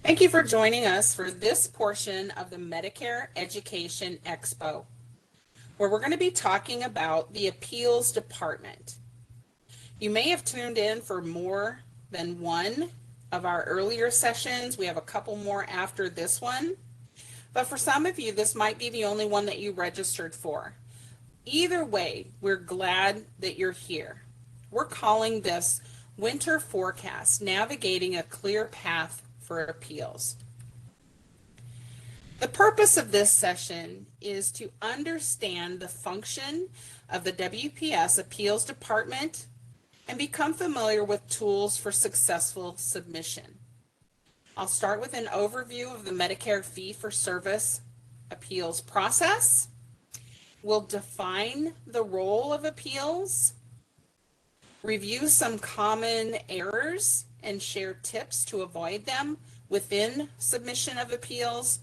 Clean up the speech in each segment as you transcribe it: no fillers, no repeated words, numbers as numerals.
Thank you for joining us for this portion of the Medicare Education Expo, where we're going to be talking about the Appeals Department. You may have tuned in for more than one of our earlier sessions. We have a couple more after this one, but for some of you, this might be the only one that you registered for. Either way, we're glad that you're here. We're calling this Winter Forecast, Navigating a Clear Path for Appeals. The purpose of this session is to understand the function of the WPS Appeals Department and become familiar with tools for successful submission. I'll start with an overview of the Medicare fee-for-service appeals process. We'll define the role of appeals, review some common errors, and share tips to avoid them within submission of appeals.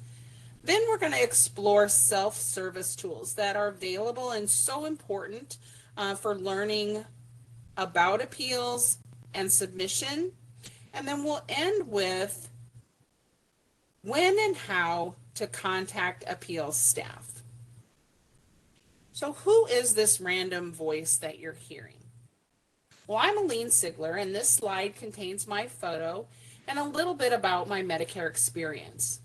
Then we're going to explore self-service tools that are available and so important for learning about appeals and submission. And then we'll end with when and how to contact appeals staff. So who is this random voice that you're hearing? Well, I'm Aline Sigler, and this slide contains my photo and a little bit about my Medicare experience.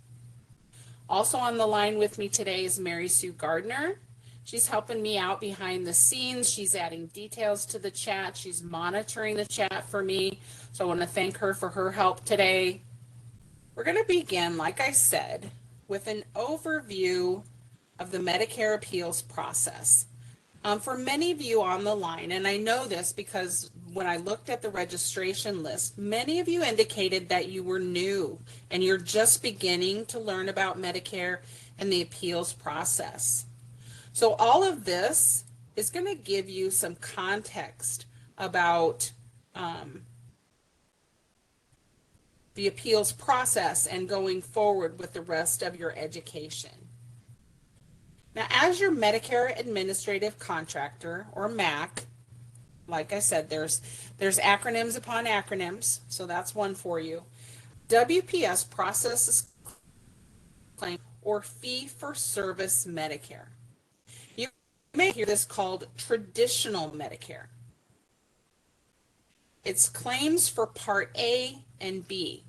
Also on the line with me today is Mary Sue Gardner. She's helping me out behind the scenes. She's adding details to the chat. She's monitoring the chat for me. So I want to thank her for her help today. We're going to begin, like I said, with an overview of the Medicare appeals process. For many of you on the line, and I know this because when I looked at the registration list, many of you indicated that you were new and you're just beginning to learn about Medicare and the appeals process. So all of this is going to give you some context about the appeals process and going forward with the rest of your education. Now, as your Medicare Administrative Contractor, or MAC, like I said, there's acronyms upon acronyms, so that's one for you. WPS processes claim or fee-for-service Medicare. You may hear this called traditional Medicare. It's claims for Part A and B.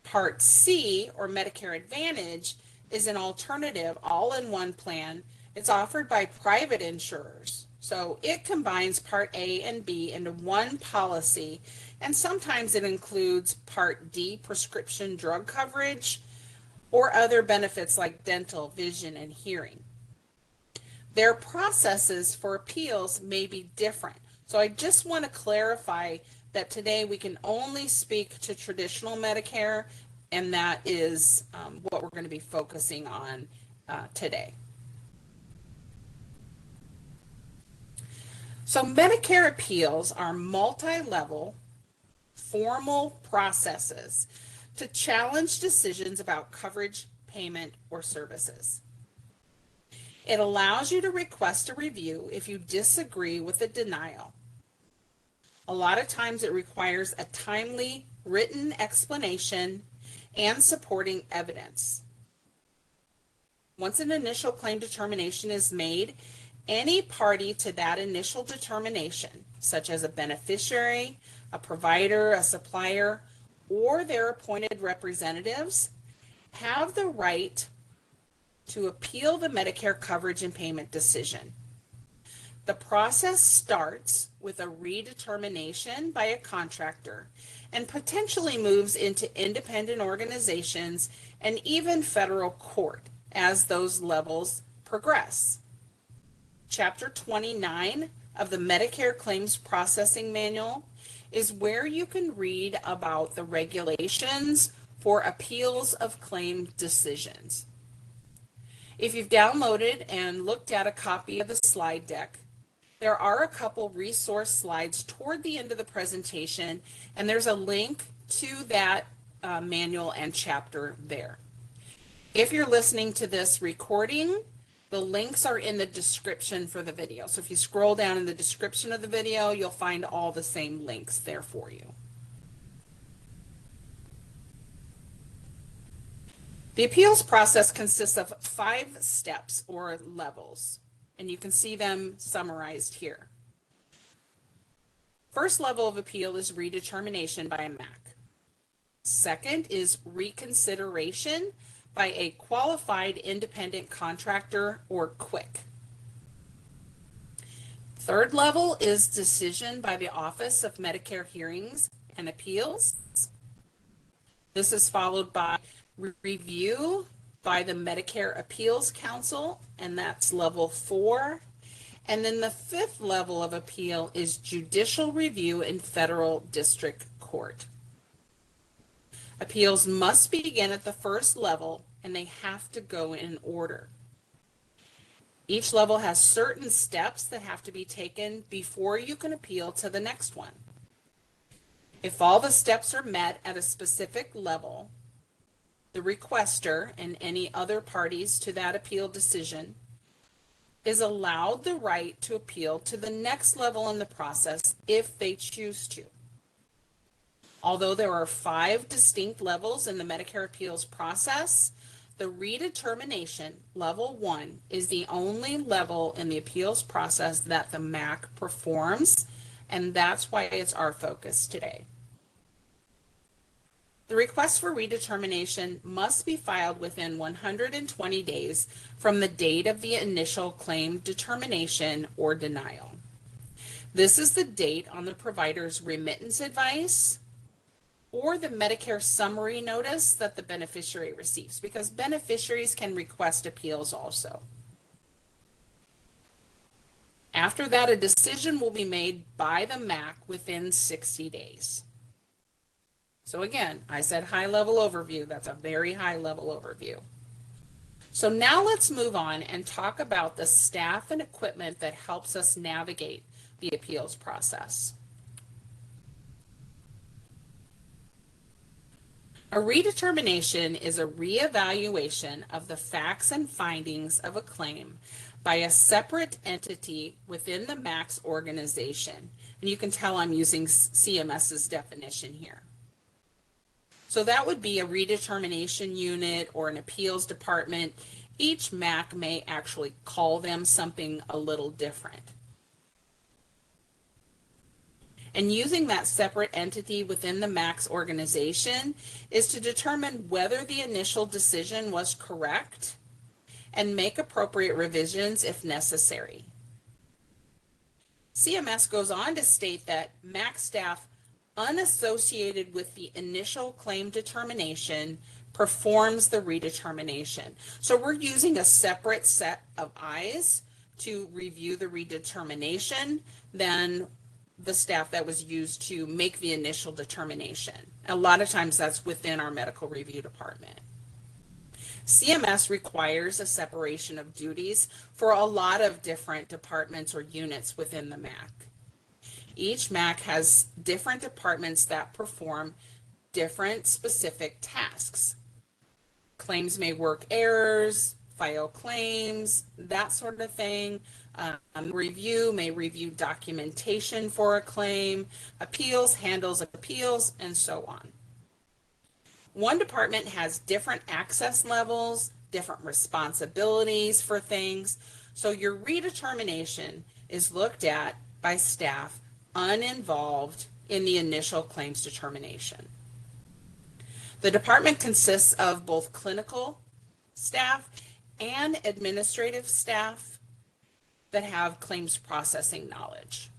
Part C, or Medicare Advantage, is an alternative all-in-one plan. It's offered by private insurers. So it combines Part A and B into one policy, and sometimes it includes Part D prescription drug coverage or other benefits like dental, vision, and hearing. Their processes for appeals may be different. So I just want to clarify that today we can only speak to traditional Medicare, and that is what we're going to be focusing on today. So Medicare appeals are multi-level formal processes to challenge decisions about coverage, payment, or services. It allows you to request a review if you disagree with a denial. A lot of times it requires a timely written explanation and supporting evidence. Once an initial claim determination is made, any party to that initial determination, such as a beneficiary, a provider, a supplier, or their appointed representatives, have the right to appeal the Medicare coverage and payment decision. The process starts with a redetermination by a contractor and potentially moves into independent organizations and even federal court as those levels progress. Chapter 29 of the Medicare Claims Processing Manual is where you can read about the regulations for appeals of claim decisions. If you've downloaded and looked at a copy of the slide deck, there are a couple resource slides toward the end of the presentation, and there's a link to that manual and chapter there. If you're listening to this recording, the links are in the description for the video. So if you scroll down in the description of the video, you'll find all the same links there for you. The appeals process consists of 5 steps or levels, and you can see them summarized here. First level of appeal is redetermination by a MAC. Second is reconsideration by a qualified independent contractor or QUIC. Third level is decision by the Office of Medicare Hearings and Appeals. This is followed by review by the Medicare Appeals Council, and that's level 4. And then the 5th level of appeal is judicial review in federal district court. Appeals must begin at the first level, and they have to go in order. Each level has certain steps that have to be taken before you can appeal to the next one. If all the steps are met at a specific level, the requester and any other parties to that appeal decision is allowed the right to appeal to the next level in the process if they choose to. Although there are 5 distinct levels in the Medicare appeals process, the redetermination, level 1, is the only level in the appeals process that the MAC performs, and that's why it's our focus today. The request for redetermination must be filed within 120 days from the date of the initial claim determination or denial. This is the date on the provider's remittance advice or the Medicare summary notice that the beneficiary receives, because beneficiaries can request appeals also. After that, a decision will be made by the MAC within 60 days. So again, I said high-level overview. That's a very high-level overview. So now let's move on and talk about the staff and equipment that helps us navigate the appeals process. A redetermination is a reevaluation of the facts and findings of a claim by a separate entity within the MAC's organization. And you can tell I'm using CMS's definition here. So that would be a redetermination unit or an appeals department. Each MAC may actually call them something a little different. And using that separate entity within the MAC's organization is to determine whether the initial decision was correct and make appropriate revisions if necessary. CMS goes on to state that MAC staff unassociated with the initial claim determination performs the redetermination. So we're using a separate set of eyes to review the redetermination than the staff that was used to make the initial determination. A lot of times that's within our medical review department. CMS requires a separation of duties for a lot of different departments or units within the MAC. Each MAC has different departments that perform different specific tasks. Claims may work errors, file claims, that sort of thing. Review may review documentation for a claim. Appeals handles appeals, and so on. One department has different access levels, different responsibilities for things. So your redetermination is looked at by staff uninvolved in the initial claims determination. The department consists of both clinical staff and administrative staff that have claims processing knowledge.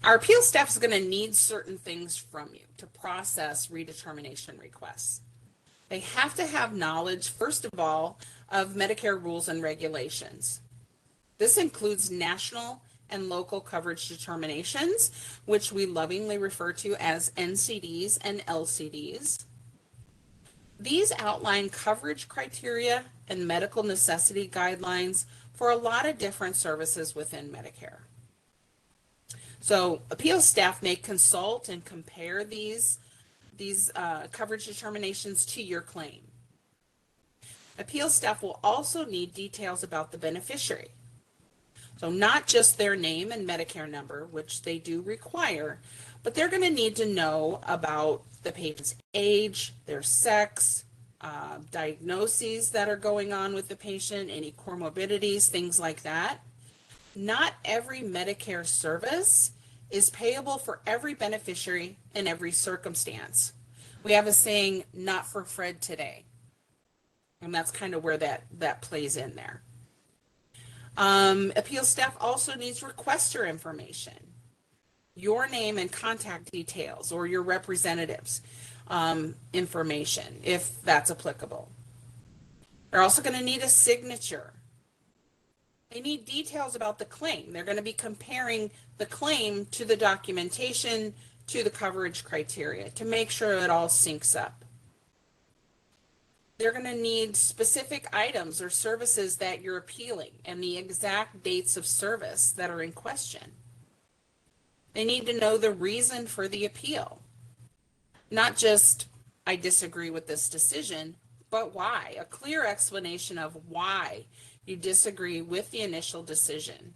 Our appeals staff is going to need certain things from you to process redetermination requests. They have to have knowledge, first of all, of Medicare rules and regulations. This includes national and local coverage determinations, which we lovingly refer to as NCDs and LCDs. These outline coverage criteria and medical necessity guidelines for a lot of different services within Medicare. So appeals staff may consult and compare these coverage determinations to your claim. Appeals staff will also need details about the beneficiary. So not just their name and Medicare number, which they do require, but they're going to need to know about the patient's age, their sex, diagnoses that are going on with the patient, any comorbidities, things like that. Not every Medicare service is payable for every beneficiary in every circumstance. We have a saying, not for Fred today. And that's kind of where that plays in there. Appeals staff also needs requester information, your name and contact details, or your representative's information, if that's applicable. They're also going to need a signature. They need details about the claim. They're going to be comparing the claim to the documentation, to the coverage criteria, to make sure it all syncs up. They're going to need specific items or services that you're appealing and the exact dates of service that are in question. They need to know the reason for the appeal. Not just, I disagree with this decision, but why? A clear explanation of why you disagree with the initial decision.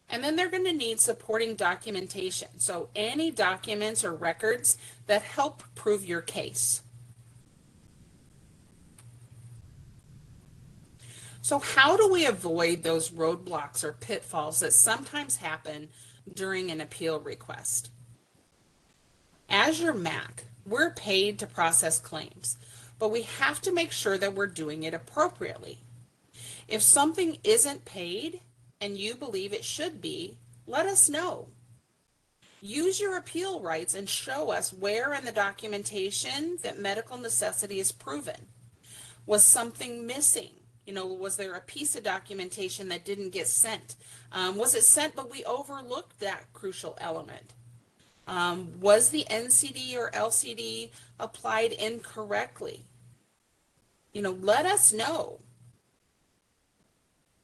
And then they're going to need supporting documentation. So any documents or records that help prove your case. So how do we avoid those roadblocks or pitfalls that sometimes happen during an appeal request? As your MAC, we're paid to process claims, but we have to make sure that we're doing it appropriately. If something isn't paid and you believe it should be, let us know. Use your appeal rights and show us where in the documentation that medical necessity is proven. Was something missing? Was there a piece of documentation that didn't get sent? Was it sent but we overlooked that crucial element? Was the NCD or LCD applied incorrectly? Let us know.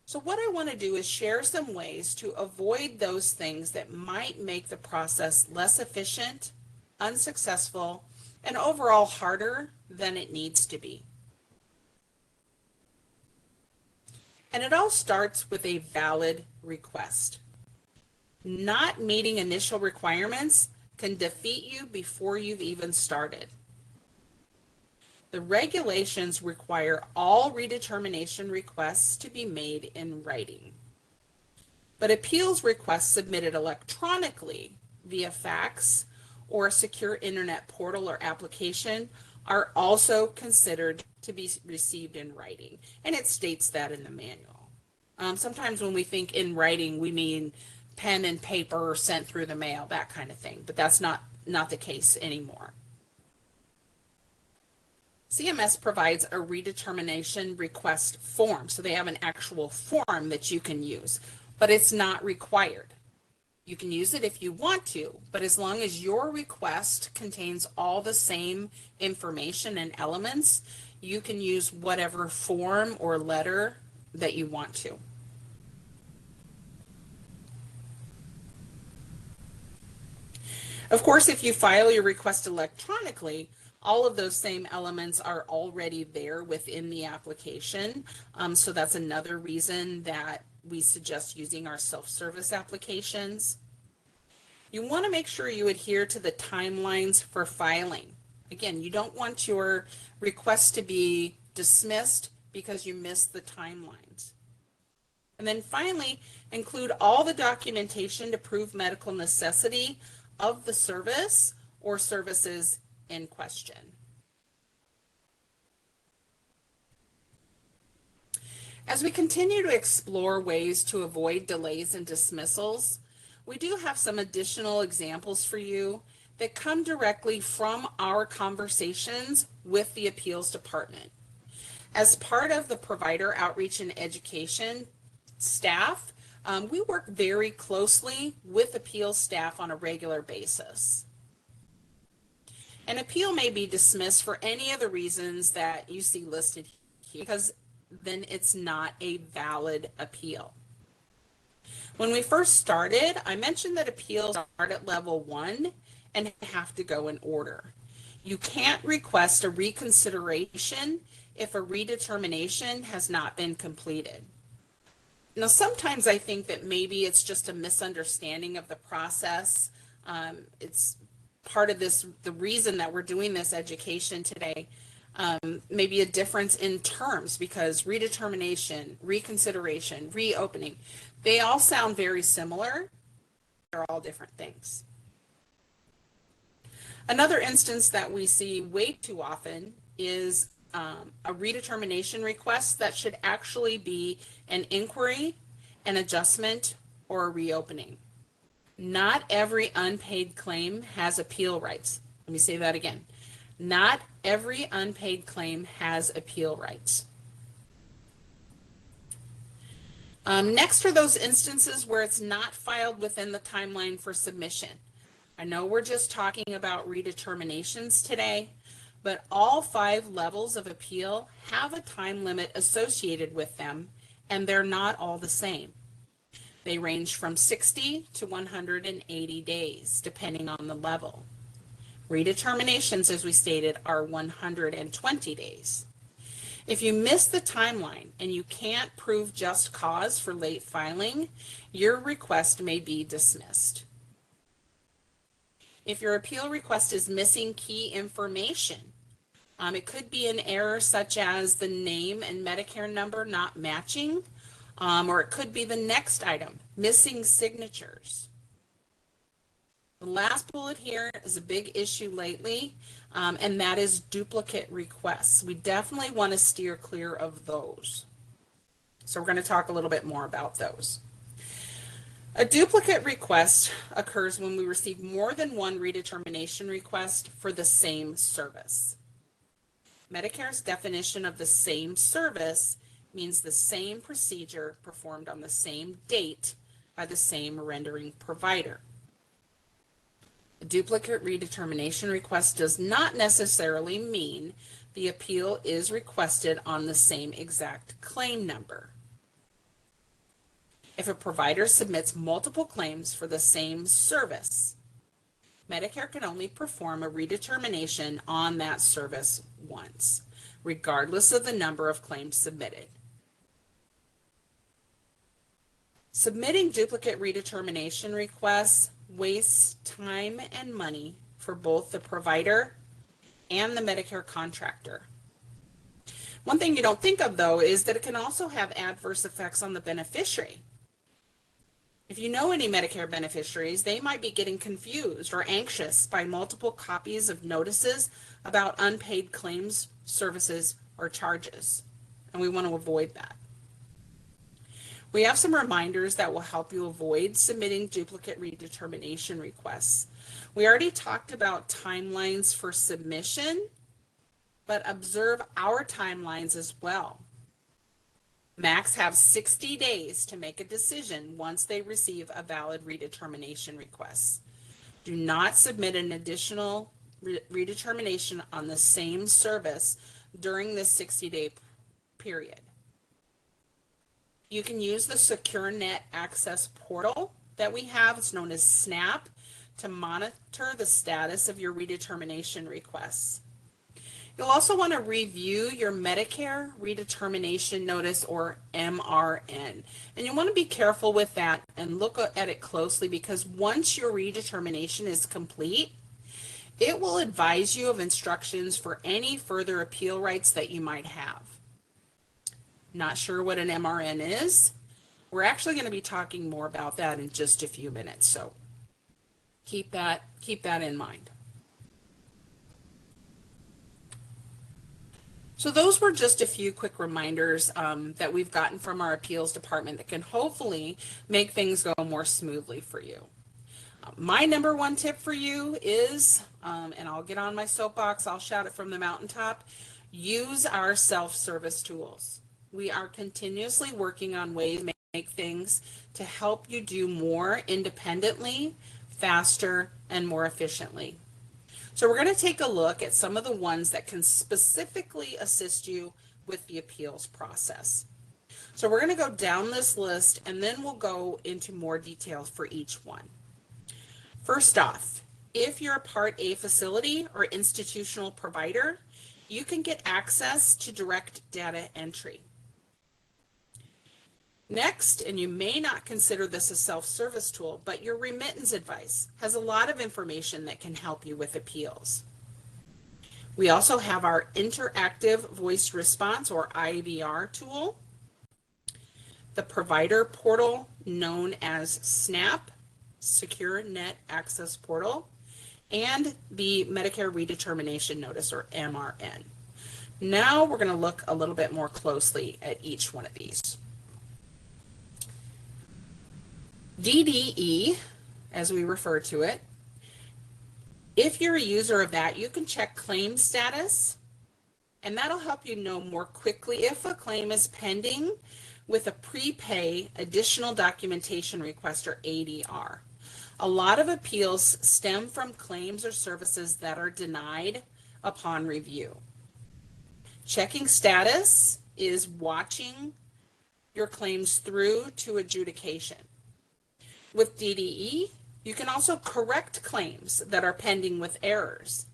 So what I want to do is share some ways to avoid those things that might make the process less efficient, unsuccessful, and overall harder than it needs to be. And it all starts with a valid request. Not meeting initial requirements can defeat you before you've even started. The regulations require all redetermination requests to be made in writing. But appeals requests submitted electronically via fax or a secure internet portal or application are also considered to be received in writing. And it states that in the manual. Sometimes when we think in writing, we mean pen and paper sent through the mail, that kind of thing. But that's not the case anymore. CMS provides a redetermination request form. So they have an actual form that you can use, but it's not required. You can use it if you want to, but as long as your request contains all the same information and elements, you can use whatever form or letter that you want to. Of course, if you file your request electronically, all of those same elements are already there within the application. So that's another reason that we suggest using our self-service applications. You want to make sure you adhere to the timelines for filing. Again, you don't want your request to be dismissed because you missed the timelines. And then finally, include all the documentation to prove medical necessity of the service or services in question. As we continue to explore ways to avoid delays and dismissals, we do have some additional examples for you that come directly from our conversations with the appeals department. As part of the provider outreach and education staff, we work very closely with appeals staff on a regular basis. An appeal may be dismissed for any of the reasons that you see listed here, because then it's not a valid appeal. When we first started, I mentioned that appeals start at level 1 and have to go in order. You can't request a reconsideration if a redetermination has not been completed. Now, sometimes I think that maybe it's just a misunderstanding of the process. It's part of this, the reason that we're doing this education today. Maybe a difference in terms, because redetermination, reconsideration, reopening, they all sound very similar. They're all different things. Another instance that we see way too often is a redetermination request that should actually be an inquiry, an adjustment, or a reopening. Not every unpaid claim has appeal rights. Let me say that again. Not every unpaid claim has appeal rights. Next are those instances where it's not filed within the timeline for submission. I know we're just talking about redeterminations today, but all 5 levels of appeal have a time limit associated with them, and they're not all the same. They range from 60 to 180 days, depending on the level. Redeterminations, as we stated, are 120 days. If you miss the timeline and you can't prove just cause for late filing, your request may be dismissed. If your appeal request is missing key information, it could be an error such as the name and Medicare number not matching, or it could be the next item, missing signatures. The last bullet here is a big issue lately, and that is duplicate requests. We definitely want to steer clear of those. So we're going to talk a little bit more about those. A duplicate request occurs when we receive more than one redetermination request for the same service. Medicare's definition of the same service means the same procedure performed on the same date by the same rendering provider. A duplicate redetermination request does not necessarily mean the appeal is requested on the same exact claim number. If a provider submits multiple claims for the same service, Medicare can only perform a redetermination on that service once, regardless of the number of claims submitted. Submitting duplicate redetermination requests wastes time and money for both the provider and the Medicare contractor. One thing you don't think of, though, is that it can also have adverse effects on the beneficiary. If you know any Medicare beneficiaries, they might be getting confused or anxious by multiple copies of notices about unpaid claims, services, or charges, and we want to avoid that. We have some reminders that will help you avoid submitting duplicate redetermination requests. We already talked about timelines for submission, but observe our timelines as well. MACs have 60 days to make a decision once they receive a valid redetermination request. Do not submit an additional redetermination on the same service during this 60-day period. You can use the SecureNet Access portal that we have, it's known as SNAP, to monitor the status of your redetermination requests. You'll also want to review your Medicare Redetermination Notice, or MRN. And you want to be careful with that and look at it closely, because once your redetermination is complete, it will advise you of instructions for any further appeal rights that you might have. Not sure what an MRN is? We're actually going to be talking more about that in just a few minutes, so keep that in mind. So those were just a few quick reminders that we've gotten from our appeals department that can hopefully make things go more smoothly for you. My number one tip for you is, and I'll get on my soapbox, I'll shout it from the mountaintop, use our self-service tools. We are continuously working on ways to make things to help you do more independently, faster, and more efficiently. So we're going to take a look at some of the ones that can specifically assist you with the appeals process. So we're going to go down this list, and then we'll go into more detail for each one. First off, if you're a Part A facility or institutional provider, you can get access to direct data entry. Next, and you may not consider this a self-service tool, but your remittance advice has a lot of information that can help you with appeals. We also have our interactive voice response, or IVR tool, the provider portal known as SNAP, Secure Net Access Portal, and the Medicare Redetermination Notice, or MRN. Now we're going to look a little bit more closely at each one of these. DDE, as we refer to it, if you're a user of that, you can check claim status, and that'll help you know more quickly if a claim is pending with a prepay additional documentation request, or ADR. A lot of appeals stem from claims or services that are denied upon review. Checking status is watching your claims through to adjudication. With DDE, you can also correct claims that are pending with errors.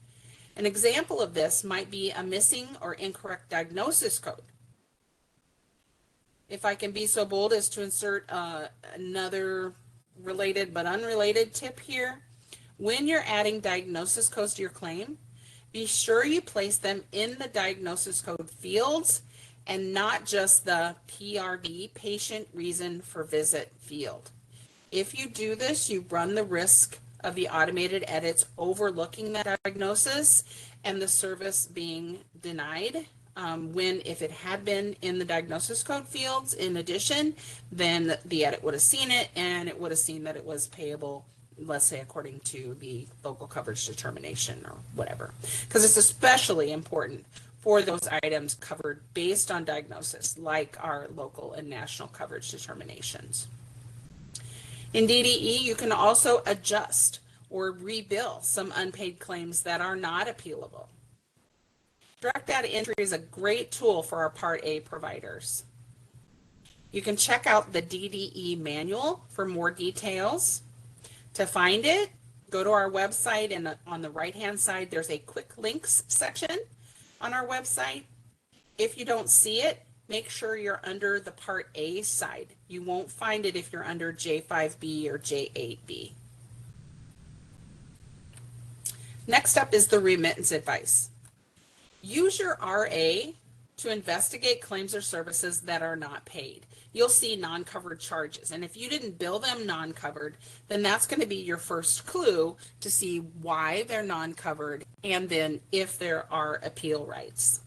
An example of this might be a missing or incorrect diagnosis code. If I can be so bold as to insert another related but unrelated tip here, when you're adding diagnosis codes to your claim, be sure you place them in the diagnosis code fields and not just the PRV, patient reason for visit field. If you do this, you run the risk of the automated edits overlooking that diagnosis and the service being denied. When if it had been in the diagnosis code fields in addition, then the edit would have seen it and it would have seen that it was payable, let's say according to the local coverage determination or whatever, because it's especially important for those items covered based on diagnosis, like our local and national coverage determinations. In DDE, you can also adjust or rebill some unpaid claims that are not appealable. Direct data entry is a great tool for our Part A providers. You can check out the DDE manual for more details. To find it, go to our website, and on the right-hand side, there's a quick links section on our website. If you don't see it, make sure you're under the Part A side. You won't find it if you're under J5B or J8B. Next up is the remittance advice. Use your RA to investigate claims or services that are not paid. You'll see non-covered charges, and if you didn't bill them non-covered, then that's going to be your first clue to see why they're non-covered and then if there are appeal rights.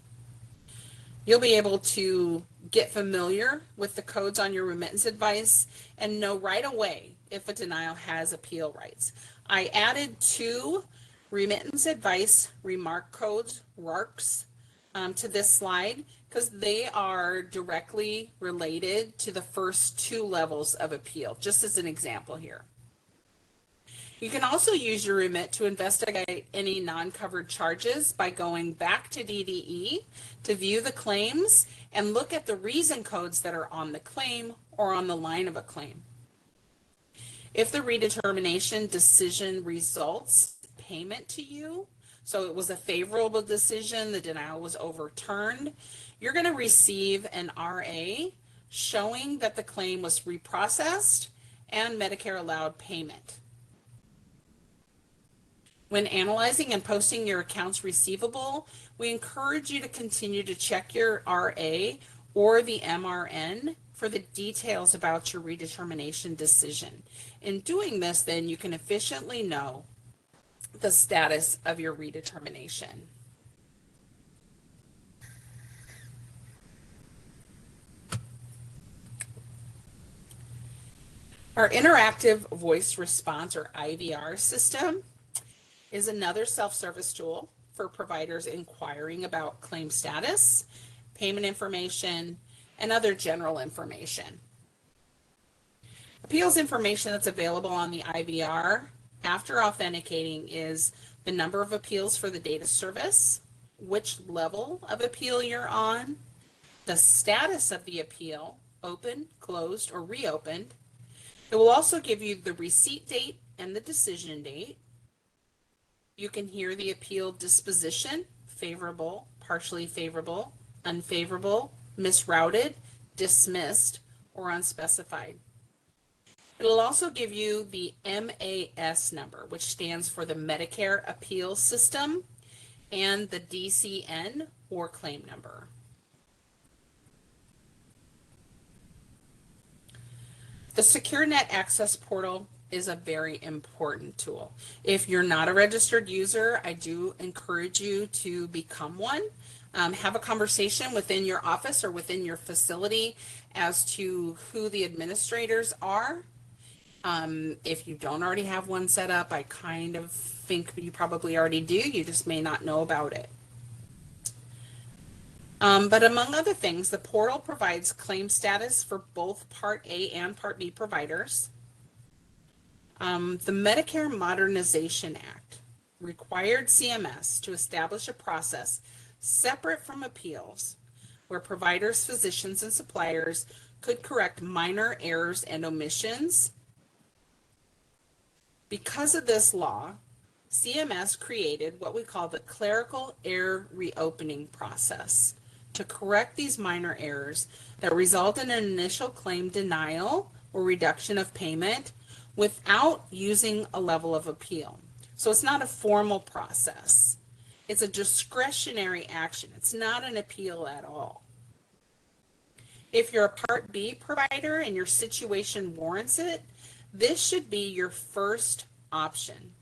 You'll be able to get familiar with the codes on your remittance advice and know right away if a denial has appeal rights. I added 2 remittance advice remark codes, RARCs, to this slide because they are directly related to the first 2 levels of appeal, just as an example here. You can also use your remit to investigate any non-covered charges by going back to DDE to view the claims and look at the reason codes that are on the claim or on the line of a claim. If the redetermination decision results payment to you, so it was a favorable decision, the denial was overturned, you're going to receive an RA showing that the claim was reprocessed and Medicare allowed payment. When analyzing and posting your accounts receivable, we encourage you to continue to check your RA or the MRN for the details about your redetermination decision. In doing this, then you can efficiently know the status of your redetermination. Our interactive voice response, or IVR system, is another self-service tool for providers inquiring about claim status, payment information, and other general information. Appeals information that's available on the IVR after authenticating is the number of appeals for the data service, which level of appeal you're on, the status of the appeal, open, closed, or reopened. It will also give you the receipt date and the decision date. You can hear the appeal disposition, favorable, partially favorable, unfavorable, misrouted, dismissed, or unspecified. It'll also give you the MAS number, which stands for the Medicare Appeals System, and the DCN or claim number. The SecureNet Access Portal is a very important tool. If you're not a registered user, I do encourage you to become one. Have a conversation within your office or within your facility as to who the administrators are. If you don't already have one set up, I kind of think you probably already do. You just may not know about it. But among other things, the portal provides claim status for both Part A and Part B providers. The Medicare Modernization Act required CMS to establish a process separate from appeals where providers, physicians, and suppliers could correct minor errors and omissions. Because of this law, CMS created what we call the clerical error reopening process to correct these minor errors that result in an initial claim denial or reduction of payment without using a level of appeal. So it's not a formal process. It's a discretionary action. It's not an appeal at all. If you're a Part B provider and your situation warrants it, this should be your first option.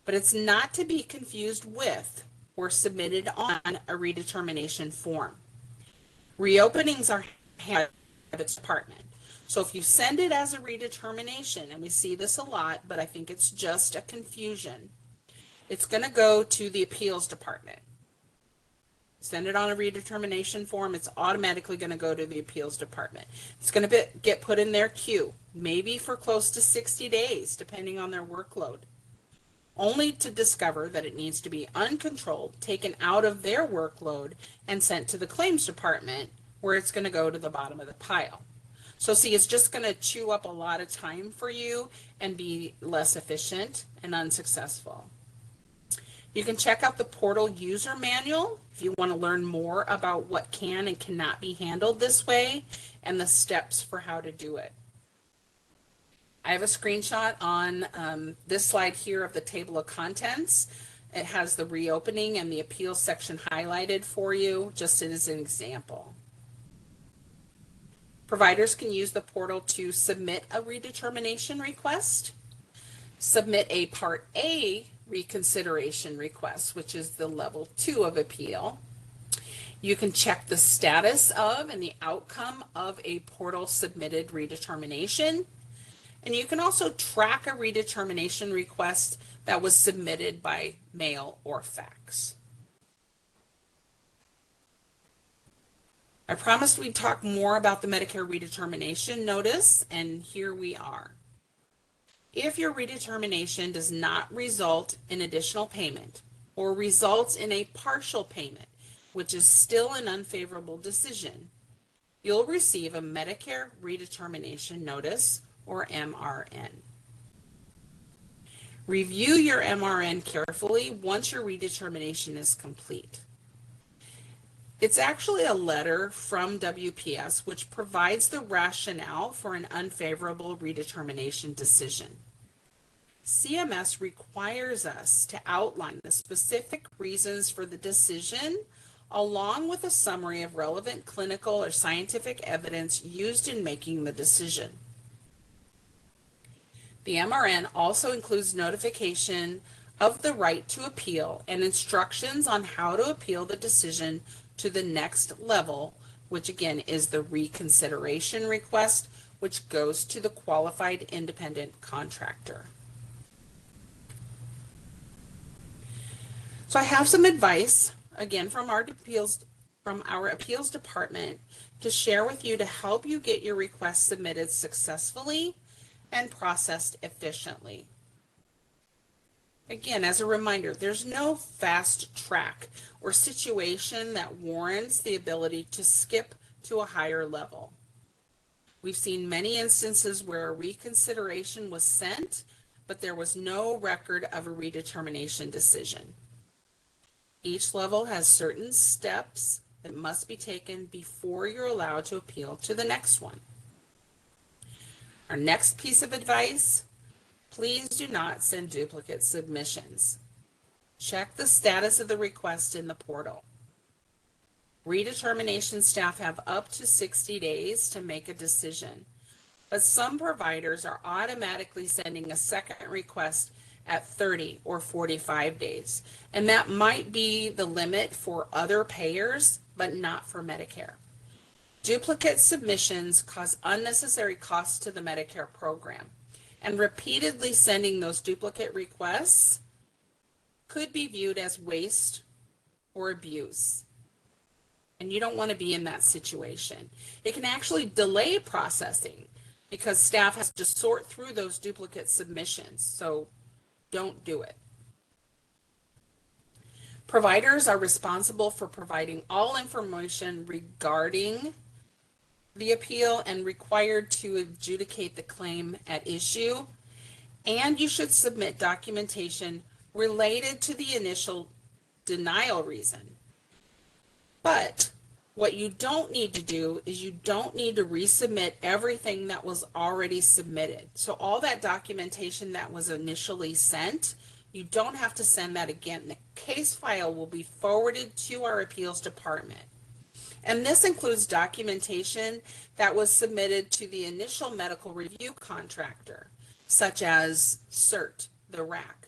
But it's not to be confused with or submitted on a redetermination form. Reopenings are handled by the department. So if you send it as a redetermination, and we see this a lot, but I think it's just a confusion, it's going to go to the appeals department. Send it on a redetermination form, it's automatically going to go to the appeals department. It's going to get put in their queue, maybe for close to 60 days, depending on their workload, only to discover that it needs to be uncontrolled, taken out of their workload, and sent to the claims department, where it's going to go to the bottom of the pile. So see, it's just going to chew up a lot of time for you and be less efficient and unsuccessful. You can check out the portal user manual if you want to learn more about what can and cannot be handled this way and the steps for how to do it. I have a screenshot on this slide here of the table of contents. It has the reopening and the appeals section highlighted for you, just as an example. Providers can use the portal to submit a redetermination request, submit a Part A reconsideration request, which is the level 2 of appeal. You can check the status of and the outcome of a portal submitted redetermination. And you can also track a redetermination request that was submitted by mail or fax. I promised we'd talk more about the Medicare redetermination notice, and here we are. If your redetermination does not result in additional payment or results in a partial payment, which is still an unfavorable decision, you'll receive a Medicare redetermination notice, or MRN. Review your MRN carefully once your redetermination is complete. It's actually a letter from WPS which provides the rationale for an unfavorable redetermination decision. CMS requires us to outline the specific reasons for the decision along with a summary of relevant clinical or scientific evidence used in making the decision. The MRN also includes notification of the right to appeal and instructions on how to appeal the decision to the next level, which again is the reconsideration request, which goes to the qualified independent contractor. So I have some advice, again, from our appeals department to share with you to help you get your request submitted successfully and processed efficiently. Again, as a reminder, there's no fast track or situation that warrants the ability to skip to a higher level. We've seen many instances where a reconsideration was sent, but there was no record of a redetermination decision. Each level has certain steps that must be taken before you're allowed to appeal to the next one. Our next piece of advice, please do not send duplicate submissions. Check the status of the request in the portal. Redetermination staff have up to 60 days to make a decision, but some providers are automatically sending a second request at 30 or 45 days, and that might be the limit for other payers, but not for Medicare. Duplicate submissions cause unnecessary costs to the Medicare program, and repeatedly sending those duplicate requests could be viewed as waste or abuse. And you don't want to be in that situation. It can actually delay processing because staff has to sort through those duplicate submissions. So don't do it. Providers are responsible for providing all information regarding the appeal and required to adjudicate the claim at issue. And you should submit documentation related to the initial denial reason. But what you don't need to do is you don't need to resubmit everything that was already submitted. So all that documentation that was initially sent, you don't have to send that again. The case file will be forwarded to our appeals department. And this includes documentation that was submitted to the initial medical review contractor, such as CERT, the RAC,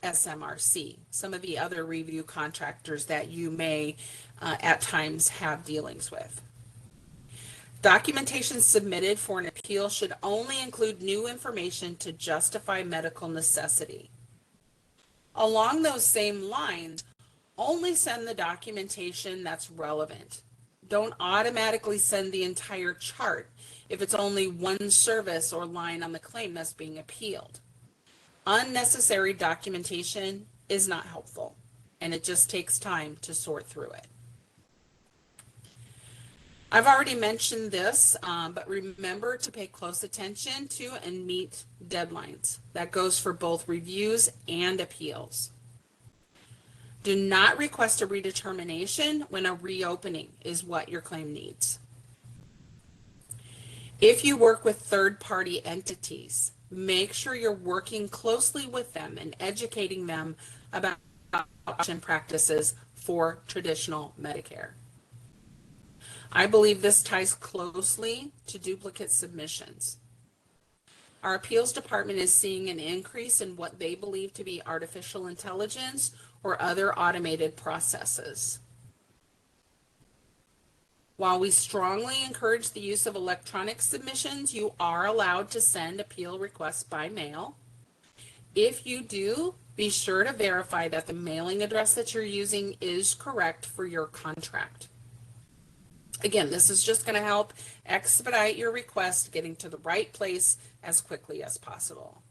SMRC, some of the other review contractors that you may at times have dealings with. Documentation submitted for an appeal should only include new information to justify medical necessity. Along those same lines, only send the documentation that's relevant. Don't automatically send the entire chart if it's only one service or line on the claim that's being appealed. Unnecessary documentation is not helpful, and it just takes time to sort through it. I've already mentioned this, but remember to pay close attention to and meet deadlines. That goes for both reviews and appeals. Do not request a redetermination when a reopening is what your claim needs. If you work with third-party entities, make sure you're working closely with them and educating them about option practices for traditional Medicare. I believe this ties closely to duplicate submissions. Our appeals department is seeing an increase in what they believe to be artificial intelligence or other automated processes. While we strongly encourage the use of electronic submissions, you are allowed to send appeal requests by mail. If you do, be sure to verify that the mailing address that you're using is correct for your contract. Again, this is just going to help expedite your request getting to the right place as quickly as possible.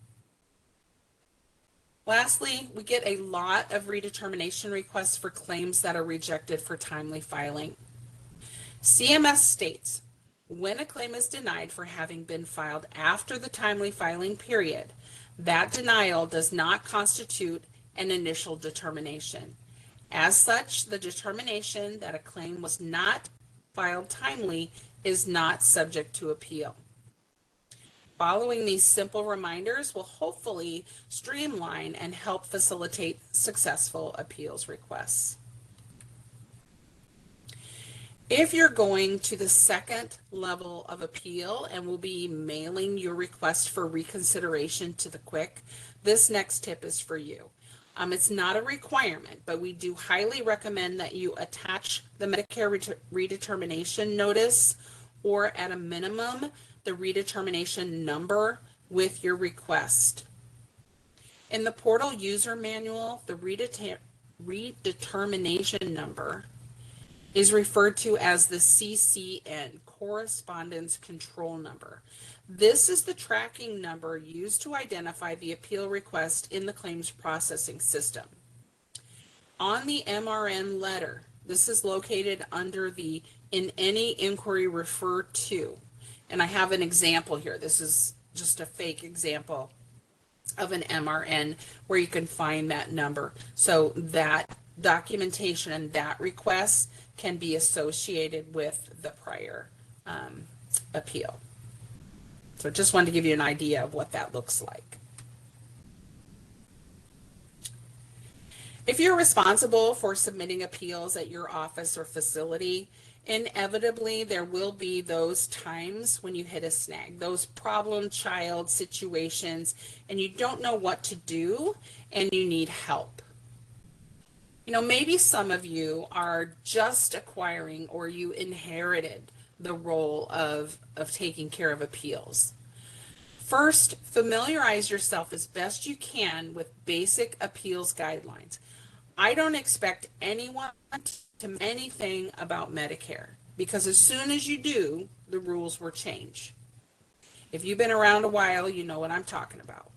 Lastly, we get a lot of redetermination requests for claims that are rejected for timely filing. CMS states, when a claim is denied for having been filed after the timely filing period, that denial does not constitute an initial determination. As such, the determination that a claim was not filed timely is not subject to appeal. Following these simple reminders will hopefully streamline and help facilitate successful appeals requests. If you're going to the second level of appeal and will be mailing your request for reconsideration to the QUIC, this next tip is for you. It's not a requirement, but we do highly recommend that you attach the Medicare redetermination notice, or at a minimum, the redetermination number with your request. In the portal user manual, the redetermination number is referred to as the CCN, Correspondence Control Number. This is the tracking number used to identify the appeal request in the claims processing system. On the MRN letter, this is located under the "in any inquiry refer to," and I have an example here. This is just a fake example of an MRN where you can find that number. So that documentation and that request can be associated with the prior appeal. So just wanted to give you an idea of what that looks like. If you're responsible for submitting appeals at your office or facility, inevitably there will be those times when you hit a snag, those problem child situations, and you don't know what to do and you need help. You know, maybe some of you are just acquiring or you inherited the role of taking care of appeals. First, familiarize yourself as best you can with basic appeals guidelines. I don't expect anyone to know anything about Medicare because as soon as you do, the rules will change. If you've been around a while, you know what I'm talking about.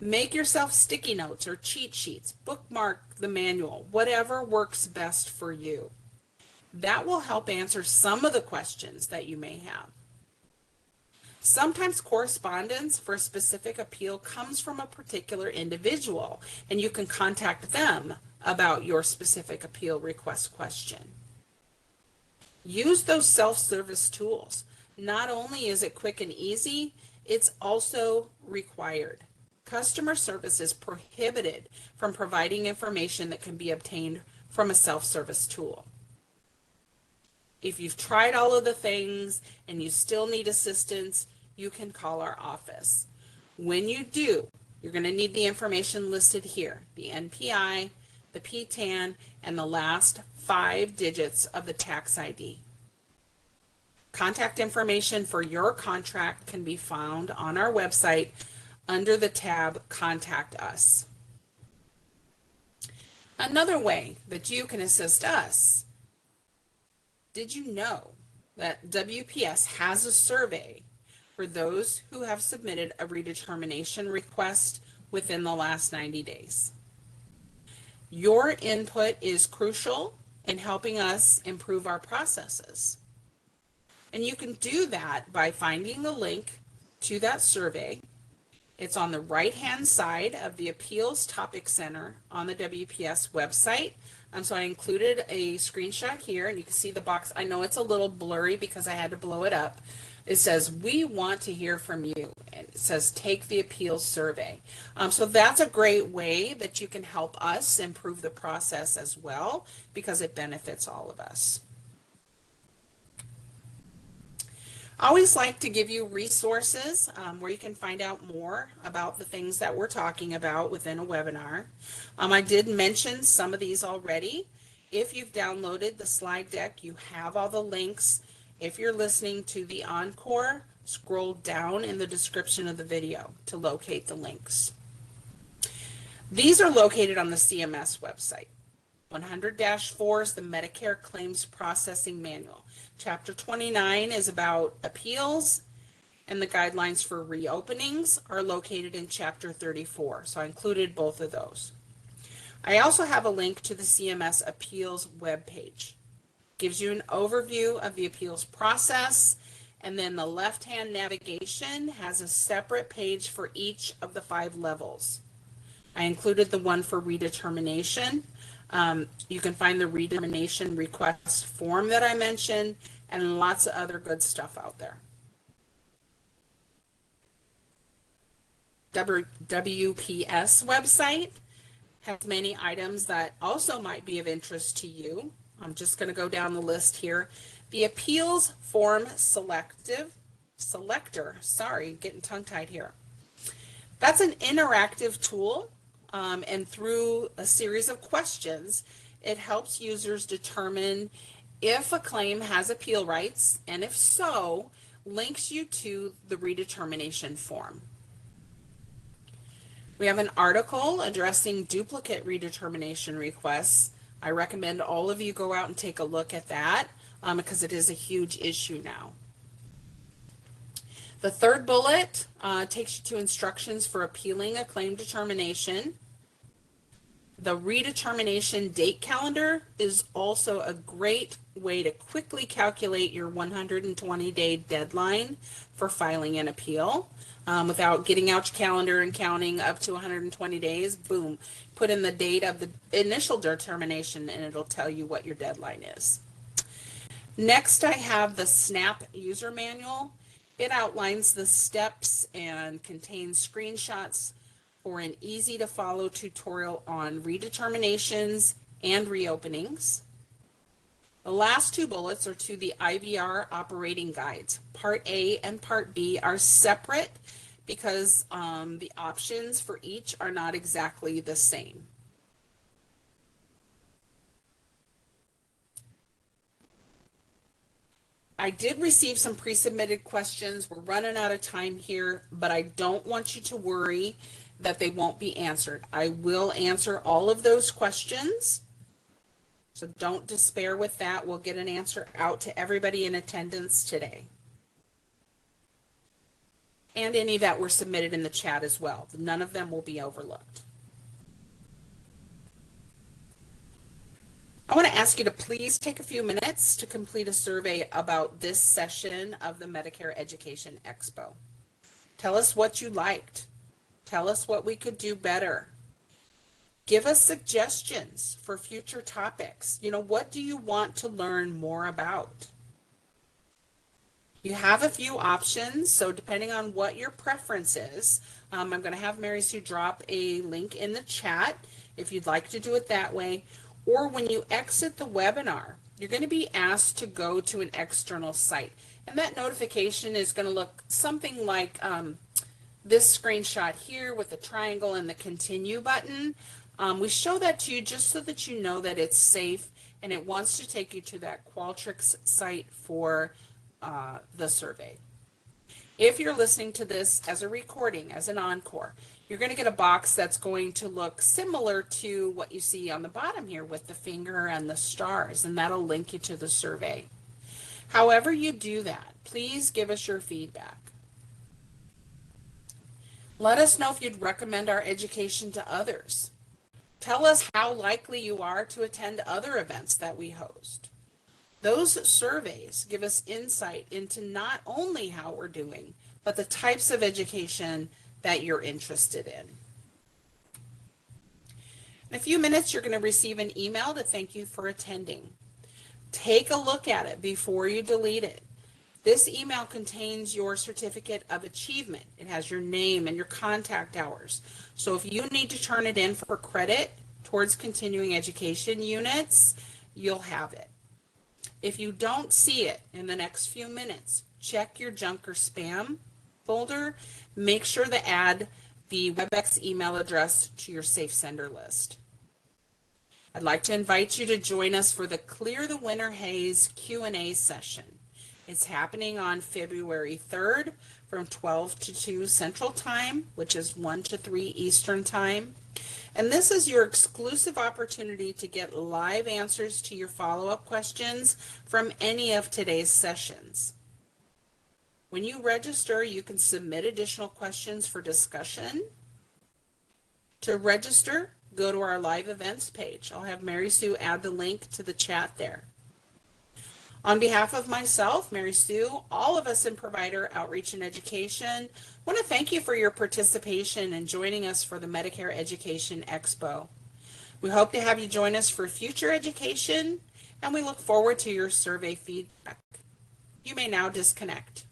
Make yourself sticky notes or cheat sheets, bookmark the manual, whatever works best for you. That will help answer some of the questions that you may have. Sometimes correspondence for a specific appeal comes from a particular individual, and you can contact them about your specific appeal request question. Use those self-service tools. Not only is it quick and easy, it's also required. Customer service is prohibited from providing information that can be obtained from a self-service tool. If you've tried all of the things and you still need assistance, you can call our office. When you do, you're going to need the information listed here, the NPI, the PTAN, and the last 5 digits of the tax ID. Contact information for your contract can be found on our website under the tab Contact Us. Another way that you can assist us, did you know that WPS has a survey for those who have submitted a redetermination request within the last 90 days? Your input is crucial in helping us improve our processes. And you can do that by finding the link to that survey. It's on the right-hand side of the Appeals Topic Center on the WPS website. So I included a screenshot here, and you can see the box. I know it's a little blurry because I had to blow it up. It says, we want to hear from you. And it says, take the appeals survey. So that's a great way that you can help us improve the process as well, because it benefits all of us. I always like to give you resources where you can find out more about the things that we're talking about within a webinar. I did mention some of these already. If you've downloaded the slide deck, you have all the links. If you're listening to the encore, scroll down in the description of the video to locate the links. These are located on the CMS website. 100-4 is the Medicare Claims Processing Manual. Chapter 29 is about appeals, and the guidelines for reopenings are located in Chapter 34. So I included both of those. I also have a link to the CMS Appeals webpage. Gives you an overview of the appeals process, and then the left-hand navigation has a separate page for each of the 5 levels. I included the one for redetermination. You can find the redetermination request form that I mentioned, and lots of other good stuff out there. WPS website has many items that also might be of interest to you. I'm just going to go down the list here. The appeals form selector, getting tongue-tied here. That's an interactive tool, and through a series of questions, it helps users determine if a claim has appeal rights, and if so, links you to the redetermination form. We have an article addressing duplicate redetermination requests. I recommend all of you go out and take a look at that because it is a huge issue now. The third bullet takes you to instructions for appealing a claim determination. The redetermination date calendar is also a great way to quickly calculate your 120-day deadline for filing an appeal. Without getting out your calendar and counting up to 120 days, boom, put in the date of the initial determination and it'll tell you what your deadline is. Next, I have the SNAP user manual. It outlines the steps and contains screenshots for an easy to follow tutorial on redeterminations and reopenings. The last two bullets are to the IVR operating guides. Part A and Part B are separate because the options for each are not exactly the same. I did receive some pre-submitted questions. We're running out of time here, but I don't want you to worry that they won't be answered. I will answer all of those questions. So don't despair with that. We'll get an answer out to everybody in attendance today. And any that were submitted in the chat as well. None of them will be overlooked. I want to ask you to please take a few minutes to complete a survey about this session of the Medicare Education Expo. Tell us what you liked. Tell us what we could do better. Give us suggestions for future topics. You know, what do you want to learn more about? You have a few options, so depending on what your preference is, I'm going to have Mary Sue drop a link in the chat if you'd like to do it that way. Or when you exit the webinar, you're going to be asked to go to an external site. And that notification is going to look something like this screenshot here with the triangle and the continue button. We show that to you just so that you know that it's safe and it wants to take you to that Qualtrics site for the survey. If you're listening to this as a recording, as an encore, you're going to get a box that's going to look similar to what you see on the bottom here with the finger and the stars, and that'll link you to the survey. However you do that, please give us your feedback. Let us know if you'd recommend our education to others. Tell us how likely you are to attend other events that we host. Those surveys give us insight into not only how we're doing, but the types of education that you're interested in. In a few minutes, you're going to receive an email to thank you for attending. Take a look at it before you delete it. This email contains your certificate of achievement. It has your name and your contact hours. So if you need to turn it in for credit towards continuing education units, you'll have it. If you don't see it in the next few minutes, check your junk or spam folder. Make sure to add the WebEx email address to your safe sender list. I'd like to invite you to join us for the Clear the Winter Haze Q&A session. It's happening on February 3rd from 12 to 2 Central Time, which is 1 to 3 Eastern Time. And this is your exclusive opportunity to get live answers to your follow-up questions from any of today's sessions. When you register, you can submit additional questions for discussion. To register, go to our live events page. I'll have Mary Sue add the link to the chat there. On behalf of myself, Mary Sue, all of us in Provider Outreach and Education, want to thank you for your participation and joining us for the Medicare Education Expo. We hope to have you join us for future education, and we look forward to your survey feedback. You may now disconnect.